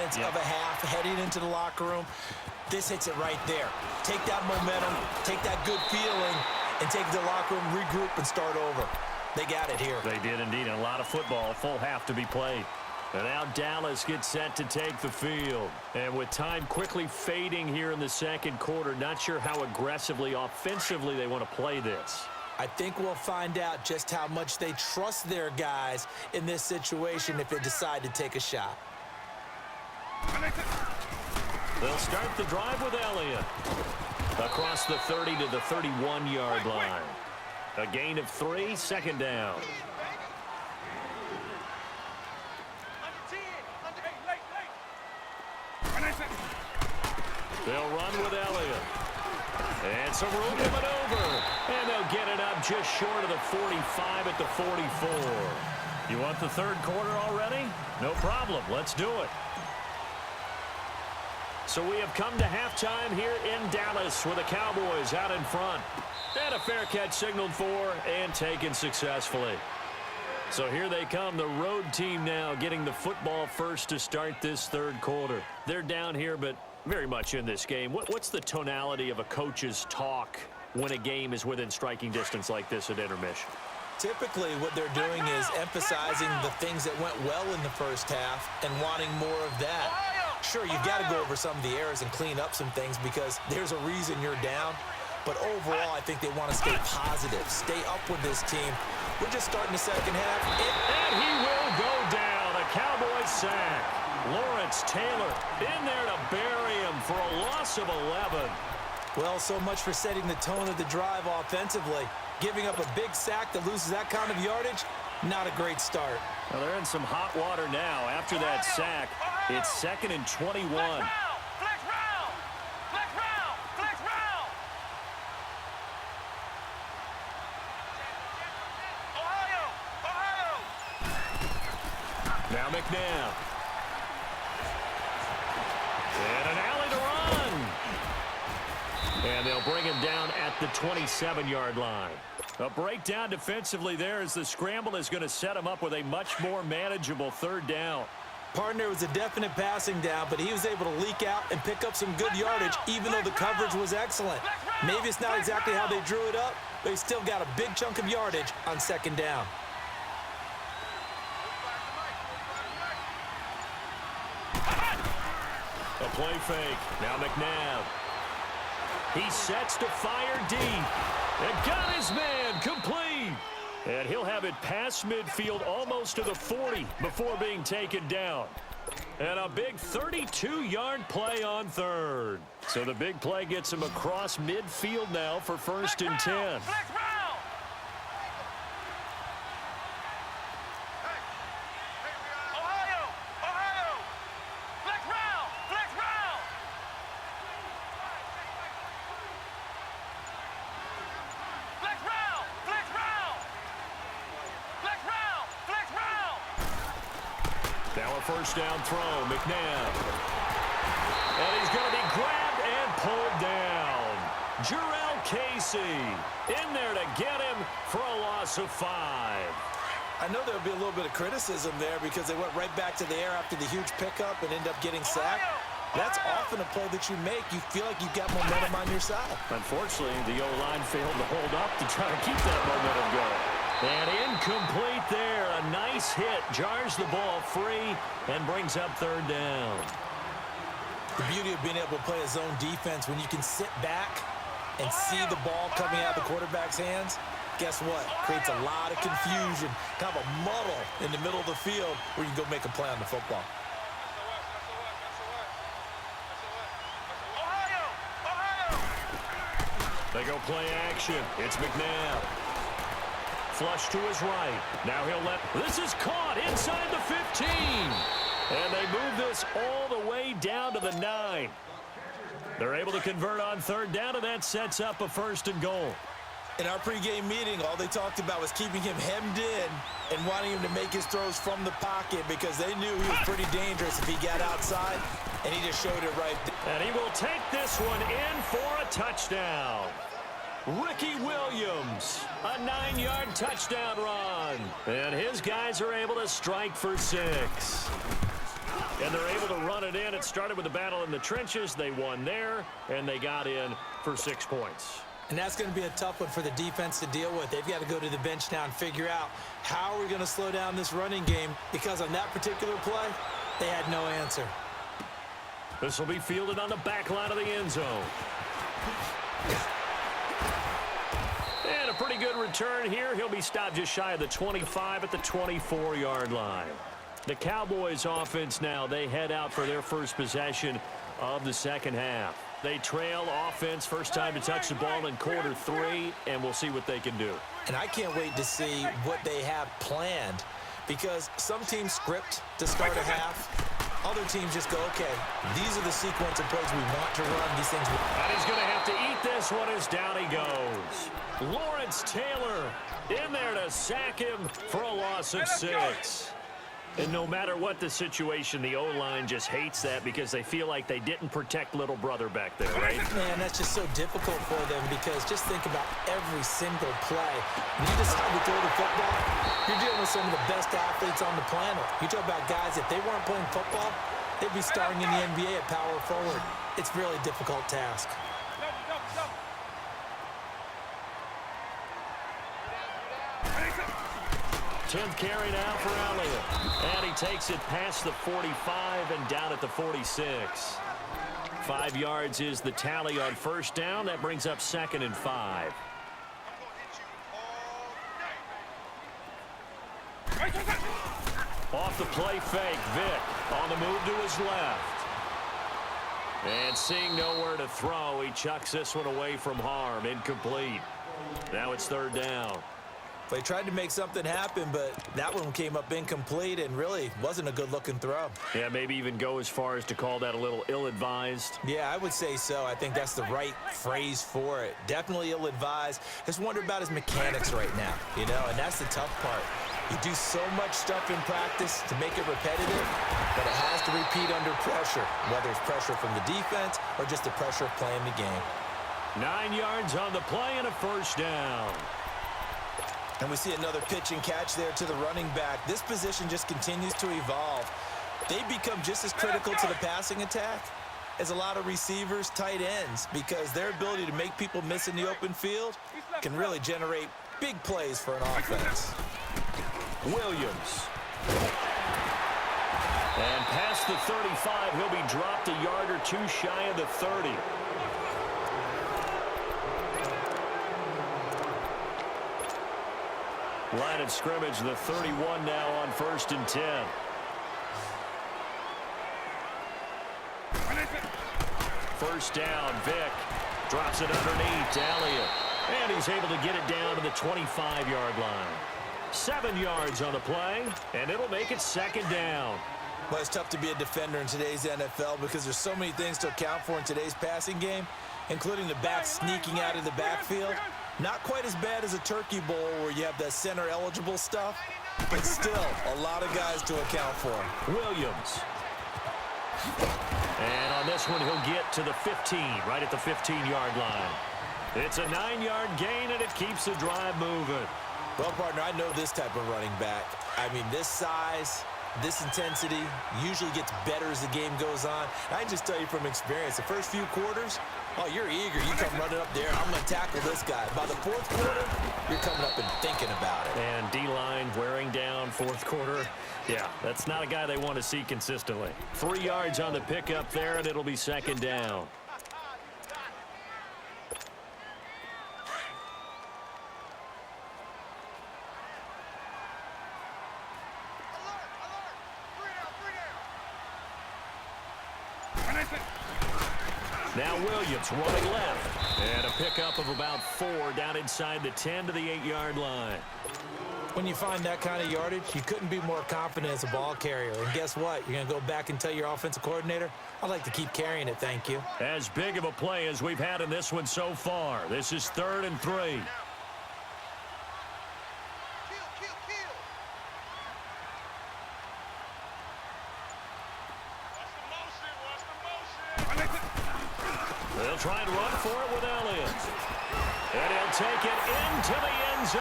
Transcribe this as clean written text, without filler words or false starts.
confidence of a half heading into the locker room. This hits it right there. Take that momentum, take that good feeling, and take it to the locker room, regroup, and start over. They got it here. They did indeed. And a lot of football, full half to be played. And now Dallas gets set to take the field. And with time quickly fading here in the second quarter, not sure how aggressively, offensively they want to play this. I think we'll find out just how much they trust their guys in this situation if they decide to take a shot. They'll start the drive with Elliott. Across the 30 to the 31-yard line. A gain of 3, second down. They'll run with Elliott. And some room to maneuver. And they'll get it up just short of the 45 at the 44. You want the third quarter already? No problem. Let's do it. So we have come to halftime here in Dallas with the Cowboys out in front. And a fair catch signaled for and taken successfully. So here they come, the road team now getting the football first to start this third quarter. They're down here, but very much in this game. What's the tonality of a coach's talk when a game is within striking distance like this at intermission? Typically, what they're doing is emphasizing the things that went well in the first half and wanting more of that. Sure, you've got to go over some of the errors and clean up some things because there's a reason you're down. But overall, I think they want to stay positive, stay up with this team. We're just starting the second half. And he will go down. A Cowboys sack. Lawrence Taylor in there to bury him for a loss of 11. Well, so much for setting the tone of the drive offensively. Giving up a big sack that loses that kind of yardage, not a great start. Well, they're in some hot water now after that sack. It's 2nd and 21. Now McNabb. And an alley to run. And they'll bring him down at the 27-yard line. A breakdown defensively there as the scramble is going to set him up with a much more manageable third down. Partner was a definite passing down, but he was able to leak out and pick up some good yardage, even though the coverage was excellent. Maybe it's not exactly how they drew it up, but he still got a big chunk of yardage on second down. A play fake. Now McNabb. He sets to fire deep. And got his man complete. And he'll have it past midfield almost to the 40 before being taken down. And a big 32-yard play on third. So the big play gets him across midfield now for 1st and 10. Now a first down throw, McNabb. And he's going to be grabbed and pulled down. Jarrell Casey in there to get him for a loss of 5. I know there'll be a little bit of criticism there because they went right back to the air after the huge pickup and end up getting sacked. That's often a play that you make. You feel like you've got momentum on your side. Unfortunately, the O-line failed to hold up to try to keep that momentum going. And incomplete there. A nice hit. Jars the ball free and brings up third down. The beauty of being able to play a zone defense when you can sit back and see the ball coming out of the quarterback's hands, guess what? Creates a lot of confusion, kind of a muddle in the middle of the field where you can go make a play on the football. They go play action. It's McNabb. Flush to his right. Now he'll let... This is caught inside the 15. And they move this all the way down to the 9. They're able to convert on third down, and that sets up a 1st and goal. In our pregame meeting, all they talked about was keeping him hemmed in and wanting him to make his throws from the pocket because they knew he was pretty dangerous if he got outside, and he just showed it right there. And he will take this one in for a touchdown. Ricky Williams, a 9-yard touchdown run. And his guys are able to strike for 6. And they're able to run it in. It started with a battle in the trenches. They won there, and they got in for 6 points. And that's going to be a tough one for the defense to deal with. They've got to go to the bench now and figure out how are we going to slow down this running game, because on that particular play, they had no answer. This will be fielded on the back line of the end zone. And a pretty good return here. He'll be stopped just shy of the 25 at the 24-yard line. The Cowboys offense now, they head out for their first possession of the second half. They trail offense, first time to touch the ball in quarter 3, and we'll see what they can do. And I can't wait to see what they have planned, because some teams script to start a half. Other teams just go, okay, these are the sequence of plays we want to run. These things. And he's going to have to eat this one as down he goes. Lawrence Taylor in there to sack him for a loss of 6. And no matter what the situation, the O-line just hates that because they feel like they didn't protect little brother back there, right? Man, that's just so difficult for them, because just think about every single play. When you decide to throw the football, you're dealing with some of the best athletes on the planet. You talk about guys, if they weren't playing football, they'd be starring in the NBA at power forward. It's a really difficult task. 10th carry now for Elliott. And he takes it past the 45 and down at the 46. 5 yards is the tally on first down. That brings up 2nd and 5. Off the play fake, Vick on the move to his left. And seeing nowhere to throw, he chucks this one away from harm. Incomplete. Now it's 3rd down. They tried to make something happen, but that one came up incomplete and really wasn't a good-looking throw. Yeah, maybe even go as far as to call that a little ill-advised. Yeah, I would say so. I think that's the right phrase for it. Definitely ill-advised. Just wonder about his mechanics right now, you know, and that's the tough part. You do so much stuff in practice to make it repetitive, but it has to repeat under pressure, whether it's pressure from the defense or just the pressure of playing the game. 9 yards on the play and a first down. And we see another pitch and catch there to the running back. This position just continues to evolve. They become just as critical to the passing attack as a lot of receivers, tight ends, because their ability to make people miss in the open field can really generate big plays for an offense. Williams. And past the 35, he'll be dropped a yard or 2 shy of the 30. Line of scrimmage, the 31 now on 1st and 10. First down, Vick drops it underneath to Elliott. And he's able to get it down to the 25-yard line. 7 yards on the play, and it'll make it 2nd down. Well, it's tough to be a defender in today's NFL because there's so many things to account for in today's passing game, including the back sneaking out of the backfield. Not quite as bad as a turkey bowl where you have the center-eligible stuff, but still a lot of guys to account for. Williams. And on this one, he'll get to the 15, right at the 15-yard line. It's a 9-yard gain, and it keeps the drive moving. Well, partner, I know this type of running back. I mean, this size, this intensity usually gets better as the game goes on. I can just tell you from experience, the first few quarters, oh, you're eager. You come running up there. I'm going to tackle this guy. By the 4th quarter, you're coming up and thinking about it. And D-line wearing down 4th quarter. Yeah, that's not a guy they want to see consistently. 3 yards on the pickup there, and it'll be 2nd down. Now Williams running left. And a pickup of about 4 down inside the 10 to the 8-yard line. When you find that kind of yardage, you couldn't be more confident as a ball carrier. And guess what? You're going to go back and tell your offensive coordinator, I'd like to keep carrying it, thank you. As big of a play as we've had in this one so far. This is 3rd and 3. They'll try and run for it with Elliott. And he'll take it into the